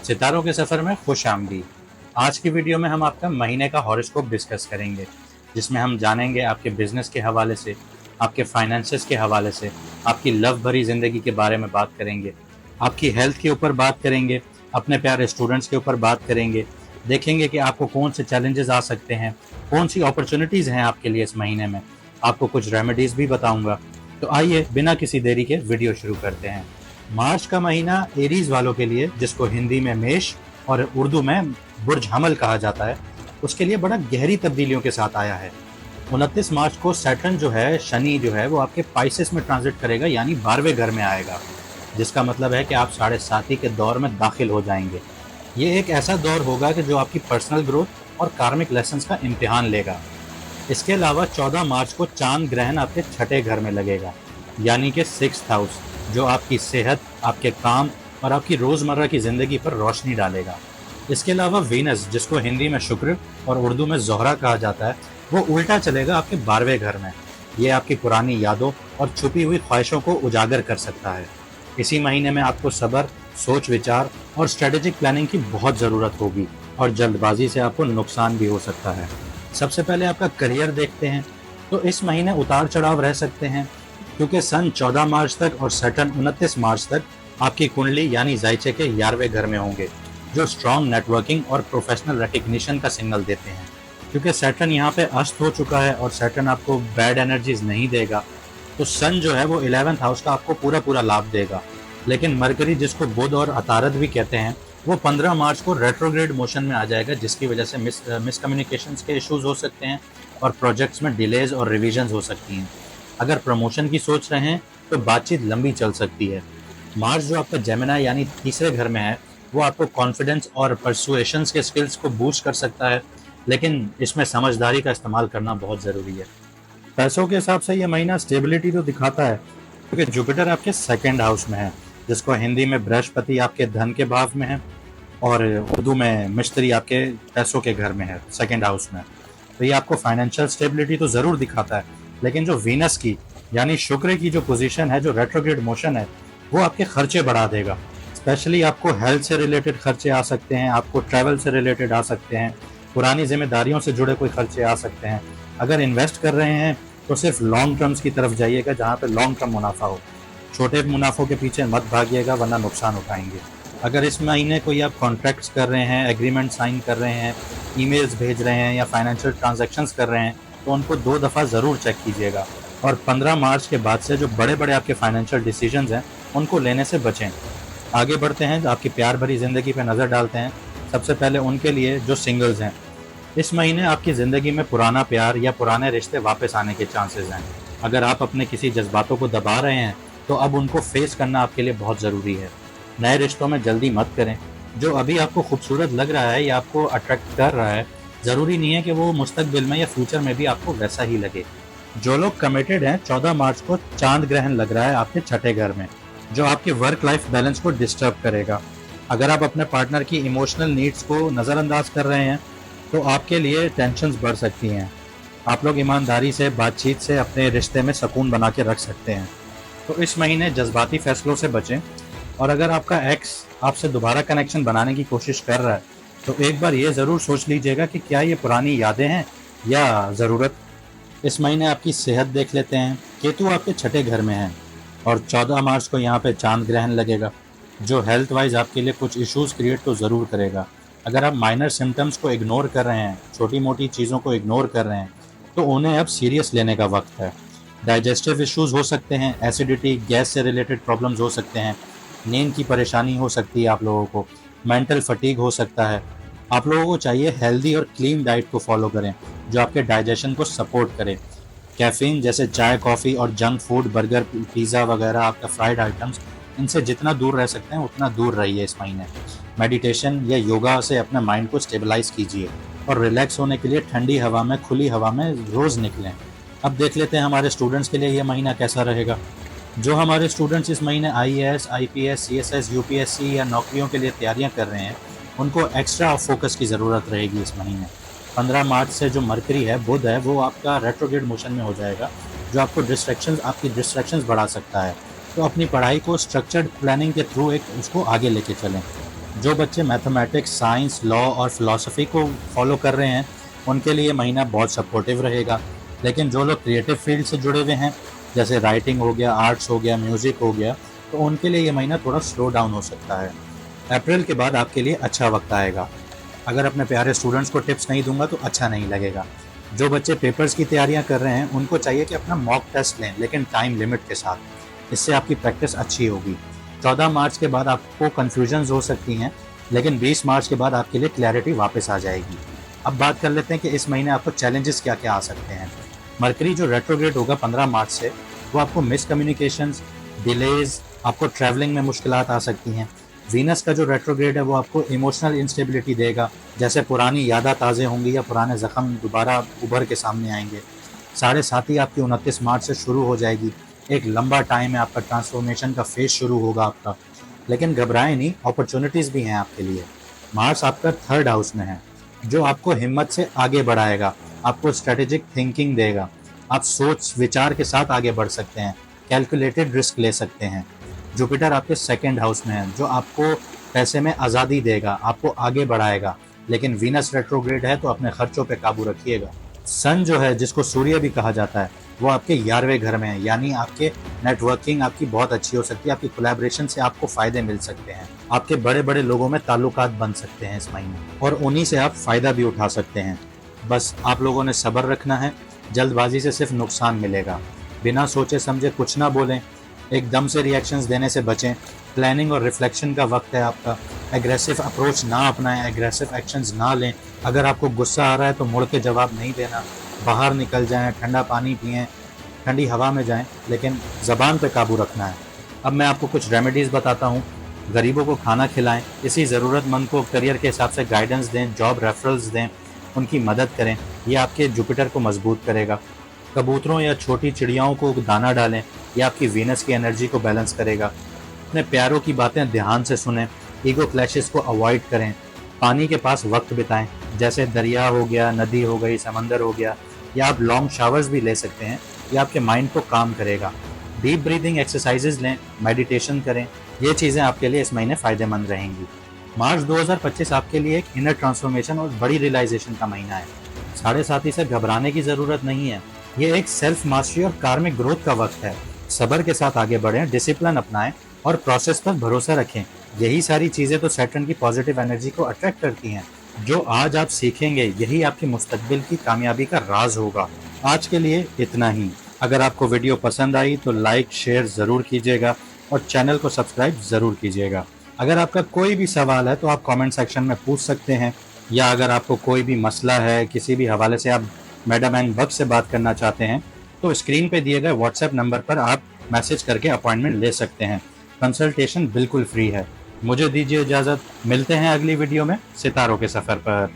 सितारों के सफ़र में खुश आमदीद। आज की वीडियो में हम आपका महीने का हॉरोस्कोप डिस्कस करेंगे, जिसमें हम जानेंगे आपके बिजनेस के हवाले से, आपके फाइनेंसेस के हवाले से, आपकी लव भरी ज़िंदगी के बारे में बात करेंगे, आपकी हेल्थ के ऊपर बात करेंगे, अपने प्यारे स्टूडेंट्स के ऊपर बात करेंगे, देखेंगे कि आपको कौन से चैलेंजेस आ सकते हैं, कौन सी अपॉर्चुनिटीज़ हैं आपके लिए इस महीने में, आपको कुछ रेमेडीज़ भी बताऊंगा। तो आइए बिना किसी देरी के वीडियो शुरू करते हैं। मार्च का महीना एरीज वालों के लिए, जिसको हिंदी में मेष और उर्दू में बुर्ज हमल कहा जाता है, उसके लिए बड़ा गहरी तब्दीलियों के साथ आया है। 29 मार्च को सैटर्न जो है, शनि जो है, वो आपके पाइसेस में ट्रांजिट करेगा, यानी 12वें घर में आएगा, जिसका मतलब है कि आप 7.5 के दौर में दाखिल हो जाएंगे। ये एक ऐसा दौर होगा कि जो आपकी पर्सनल ग्रोथ और कार्मिक लेसन्स का इम्तिहान लेगा। इसके अलावा 14 मार्च को चांद ग्रहण आपके छठे घर में लगेगा, यानी कि 6th हाउस, जो आपकी सेहत, आपके काम और आपकी रोज़मर्रा की ज़िंदगी पर रोशनी डालेगा। इसके अलावा वीनस, जिसको हिंदी में शुक्र और उर्दू में ज़ोहरा कहा जाता है, वो उल्टा चलेगा आपके 12वें घर में। ये आपकी पुरानी यादों और छुपी हुई ख्वाहिशों को उजागर कर सकता है। इसी महीने में आपको सब्र, सोच विचार और स्ट्रेटेजिक प्लानिंग की बहुत ज़रूरत होगी, और जल्दबाजी से आपको नुकसान भी हो सकता है। सबसे पहले आपका करियर देखते हैं। तो इस महीने उतार चढ़ाव रह सकते हैं, क्योंकि सन 14 मार्च तक और सैटर्न 29 मार्च तक आपकी कुंडली यानी जायचे के 11वें घर में होंगे, जो स्ट्रॉन्ग नेटवर्किंग और प्रोफेशनल रिकग्निशन का सिग्नल देते हैं। क्योंकि सैटर्न यहाँ पे अस्त हो चुका है और सैटर्न आपको बैड एनर्जीज नहीं देगा, तो सन जो है वो 11th हाउस का आपको पूरा लाभ देगा। लेकिन मरकरी, जिसको बुध और अतारद भी कहते हैं, वो 15 मार्च को रेट्रोग्रेड मोशन में आ जाएगा, जिसकी वजह से मिसकम्युनिकेशंस के इश्यूज हो सकते हैं और प्रोजेक्ट्स में डिलेज और रिविजन्स हो सकती हैं। अगर प्रमोशन की सोच रहे हैं तो बातचीत लंबी चल सकती है। मार्च जो आपका जेमिनी यानी तीसरे घर में है, वो आपको कॉन्फिडेंस और परसुएशंस के स्किल्स को बूस्ट कर सकता है, लेकिन इसमें समझदारी का इस्तेमाल करना बहुत ज़रूरी है। पैसों के हिसाब से ये महीना स्टेबिलिटी तो दिखाता है, क्योंकि जुपिटर आपके 2nd हाउस में है, जिसको हिंदी में बृहस्पति आपके धन के भाव में है और उर्दू में मिस्त्री आपके पैसों के घर में है, 2nd हाउस में। तो ये आपको फाइनेंशियल स्टेबिलिटी तो ज़रूर दिखाता है, लेकिन जो वीनस की यानी शुक्र की जो पोजीशन है, जो रेट्रोग्रेड मोशन है, वो आपके खर्चे बढ़ा देगा। स्पेशली आपको हेल्थ से रिलेटेड खर्चे आ सकते हैं, आपको ट्रैवल से रिलेटेड आ सकते हैं, पुरानी जिम्मेदारियों से जुड़े कोई खर्चे आ सकते हैं। अगर इन्वेस्ट कर रहे हैं तो सिर्फ लॉन्ग टर्म्स की तरफ जाइएगा, जहाँ पे लॉन्ग टर्म मुनाफा हो। छोटे मुनाफों के पीछे मत भागिएगा, वरना नुकसान उठाएंगे। अगर इस महीने कोई आप कॉन्ट्रैक्ट्स कर रहे हैं, एग्रीमेंट साइन कर रहे हैं, ईमेल्स भेज रहे हैं या फाइनेंशियल ट्रांजैक्शंस कर रहे हैं, तो उनको 2 दफ़ा ज़रूर चेक कीजिएगा। और 15 मार्च के बाद से जो बड़े बड़े आपके फाइनेंशियल डिसीजंस हैं, उनको लेने से बचें। आगे बढ़ते हैं, आपकी प्यार भरी ज़िंदगी पे नज़र डालते हैं। सबसे पहले उनके लिए जो सिंगल्स हैं, इस महीने आपकी ज़िंदगी में पुराना प्यार या पुराने रिश्ते वापस आने के चांसेस हैं। अगर आप अपने किसी जज्बातों को दबा रहे हैं, तो अब उनको फेस करना आपके लिए बहुत ज़रूरी है। नए रिश्तों में जल्दी मत करें। जो अभी आपको खूबसूरत लग रहा है या आपको अट्रैक्ट कर रहा है, ज़रूरी नहीं है कि वो मुस्तकबिल में या फ्यूचर में भी आपको वैसा ही लगे। जो लोग कमिटेड हैं, 14 मार्च को चांद ग्रहण लग रहा है आपके छठे घर में, जो आपके वर्क लाइफ बैलेंस को डिस्टर्ब करेगा। अगर आप अपने पार्टनर की इमोशनल नीड्स को नज़रअंदाज कर रहे हैं, तो आपके लिए टेंशन्स बढ़ सकती हैं। आप लोग ईमानदारी से, बातचीत से अपने रिश्ते में सुकून बना के रख सकते हैं। तो इस महीने जज्बाती फैसलों से बचें। और अगर आपका एक्स आपसे दोबारा कनेक्शन बनाने की कोशिश कर रहा है, तो एक बार ये ज़रूर सोच लीजिएगा कि क्या ये पुरानी यादें हैं या ज़रूरत। इस महीने आपकी सेहत देख लेते हैं। केतु आपके छठे घर में है और 14 मार्च को यहाँ पे चांद ग्रहण लगेगा, जो हेल्थ वाइज आपके लिए कुछ इश्यूज़ क्रिएट तो ज़रूर करेगा। अगर आप माइनर सिम्टम्स को इग्नोर कर रहे हैं, छोटी मोटी चीज़ों को इग्नोर कर रहे हैं, तो उन्हें अब सीरियस लेने का वक्त है। डाइजेस्टिव इश्यूज़ हो सकते हैं, एसिडिटी, गैस से रिलेटेड प्रॉब्लम्स हो सकते हैं, नींद की परेशानी हो सकती है आप लोगों को, मेंटल फटीग हो सकता है। आप लोगों को चाहिए हेल्दी और क्लीन डाइट को फॉलो करें, जो आपके डाइजेशन को सपोर्ट करे। कैफ़ीन जैसे चाय, कॉफ़ी और जंक फूड, बर्गर, पिज़्ज़ा वगैरह, आपका फ्राइड आइटम्स, इनसे जितना दूर रह सकते हैं उतना दूर रहिए इस महीने। मेडिटेशन या योगा से अपने माइंड को स्टेबलाइज कीजिए और रिलैक्स होने के लिए ठंडी हवा में, खुली हवा में रोज़ निकलें। अब देख लेते हैं हमारे स्टूडेंट्स के लिए ये महीना कैसा रहेगा। जो हमारे स्टूडेंट्स इस महीने IAS, IPS, CSS, UPSC या नौकरियों के लिए तैयारियां कर रहे हैं, उनको एक्स्ट्रा फोकस की ज़रूरत रहेगी इस महीने। 15 मार्च से जो मरकरी है, बुध है, वो आपका रेट्रोग्रेड मोशन में हो जाएगा, जो आपकी डिस्ट्रैक्शंस बढ़ा सकता है। तो अपनी पढ़ाई को स्ट्रक्चर्ड प्लानिंग के थ्रू उसको आगे लेके चलें। जो बच्चे मैथमेटिक्स, साइंस, लॉ और फिलॉसफी को फॉलो कर रहे हैं उनके लिए महीना बहुत सपोर्टिव रहेगा। लेकिन जो लोग क्रिएटिव फील्ड से जुड़े हुए हैं, जैसे राइटिंग हो गया, आर्ट्स हो गया, म्यूज़िक हो गया, तो उनके लिए ये महीना थोड़ा स्लो डाउन हो सकता है। अप्रैल के बाद आपके लिए अच्छा वक्त आएगा। अगर अपने प्यारे स्टूडेंट्स को टिप्स नहीं दूंगा तो अच्छा नहीं लगेगा। जो बच्चे पेपर्स की तैयारियां कर रहे हैं उनको चाहिए कि अपना मॉक टेस्ट लें, लेकिन टाइम लिमिट के साथ। इससे आपकी प्रैक्टिस अच्छी होगी। 14 मार्च के बाद आपको कन्फ्यूजन्स हो सकती हैं, लेकिन 20 मार्च के बाद आपके लिए क्लैरिटी वापस आ जाएगी। अब बात कर लेते हैं कि इस महीने आपको चैलेंजेस क्या क्या आ सकते हैं। मरकरी जो रेट्रोग्रेड होगा 15 मार्च से, वो आपको मिसकम्युनिकेशंस, डिलेज, आपको ट्रैवलिंग में मुश्किलात आ सकती हैं। वीनस का जो रेट्रोग्रेड है वो आपको इमोशनल इंस्टेबिलिटी देगा, जैसे पुरानी यादें ताज़े होंगी या पुराने ज़ख्म दोबारा उभर के सामने आएंगे। 7.5 आपकी 29 मार्च से शुरू हो जाएगी। एक लंबा टाइम है, आपका ट्रांसफॉर्मेशन का फेज शुरू होगा आपका। लेकिन घबराएं नहीं, अपॉर्चुनिटीज़ भी हैं आपके लिए। मार्स आपका 3rd हाउस में है, जो आपको हिम्मत से आगे बढ़ाएगा, आपको स्ट्रेटेजिक थिंकिंग देगा। आप सोच विचार के साथ आगे बढ़ सकते हैं, कैलकुलेटेड रिस्क ले सकते हैं। जुपिटर आपके 2nd हाउस में है, जो आपको पैसे में आज़ादी देगा, आपको आगे बढ़ाएगा। लेकिन वीनस रेट्रोग्रेड है तो अपने खर्चों पे काबू रखिएगा। सन जो है, जिसको सूर्य भी कहा जाता है, वो आपके 11वें घर में है, यानी आपके नेटवर्किंग आपकी बहुत अच्छी हो सकती है। आपकी कोलैबोरेशन से आपको फ़ायदे मिल सकते हैं। आपके बड़े बड़े लोगों में ताल्लुकात बन सकते हैं इस महीने, और उन्हीं से आप फ़ायदा भी उठा सकते हैं। बस आप लोगों ने सब्र रखना है। जल्दबाजी से सिर्फ नुकसान मिलेगा। बिना सोचे समझे कुछ ना बोलें, एकदम से रिएक्शंस देने से बचें। प्लानिंग और रिफ्लेक्शन का वक्त है आपका। एग्रेसिव अप्रोच ना अपनाएं, एग्रेसिव एक्शंस ना लें। अगर आपको गुस्सा आ रहा है तो मुड़ के जवाब नहीं देना। बाहर निकल जाएं, ठंडा पानी पिएं, ठंडी हवा में जाएं, लेकिन ज़बान पे काबू रखना है। अब मैं आपको कुछ रेमेडीज़ बताता हूँ। गरीबों को खाना खिलाएं, किसी ज़रूरतमंद को करियर के हिसाब से गाइडेंस दें, जॉब रेफरल्स दें, उनकी मदद करें। ये आपके जुपिटर को मजबूत करेगा। कबूतरों या छोटी चिड़ियाओं को दाना डालें, ये आपकी वीनस की एनर्जी को बैलेंस करेगा। अपने प्यारों की बातें ध्यान से सुनें, ईगो क्लैशेस को अवॉइड करें। पानी के पास वक्त बिताएं, जैसे दरिया हो गया, नदी हो गई, समंदर हो गया, या आप लॉन्ग शावर्स भी ले सकते हैं। ये आपके माइंड को काम करेगा। डीप ब्रीदिंग एक्सरसाइजेज लें, मेडिटेशन करें। ये चीज़ें आपके लिए इस महीने फ़ायदेमंद रहेंगी। मार्च 2025 आपके लिए एक इनर ट्रांसफॉर्मेशन और बड़ी रियलाइजेशन का महीना है। 7.5 से घबराने की ज़रूरत नहीं है। ये एक सेल्फ मास्टरी और कार्मिक ग्रोथ का वक्त है। सब्र के साथ आगे बढ़ें, डिसिप्लिन अपनाएं और प्रोसेस पर भरोसा रखें। यही सारी चीज़ें तो सैटर्न की पॉजिटिव एनर्जी को अट्रैक्ट करती हैं। जो आज आप सीखेंगे यही आपकी मुस्तकबिल की कामयाबी का राज होगा। आज के लिए इतना ही। अगर आपको वीडियो पसंद आई तो लाइक शेयर ज़रूर कीजिएगा और चैनल को सब्सक्राइब ज़रूर कीजिएगा। अगर आपका कोई भी सवाल है तो आप कमेंट सेक्शन में पूछ सकते हैं, या अगर आपको कोई भी मसला है, किसी भी हवाले से आप मैडम एंड बग से बात करना चाहते हैं, तो स्क्रीन पे दिए गए व्हाट्सएप नंबर पर आप मैसेज करके अपॉइंटमेंट ले सकते हैं। कंसल्टेशन बिल्कुल फ्री है। मुझे दीजिए इजाज़त। मिलते हैं अगली वीडियो में सितारों के सफ़र पर।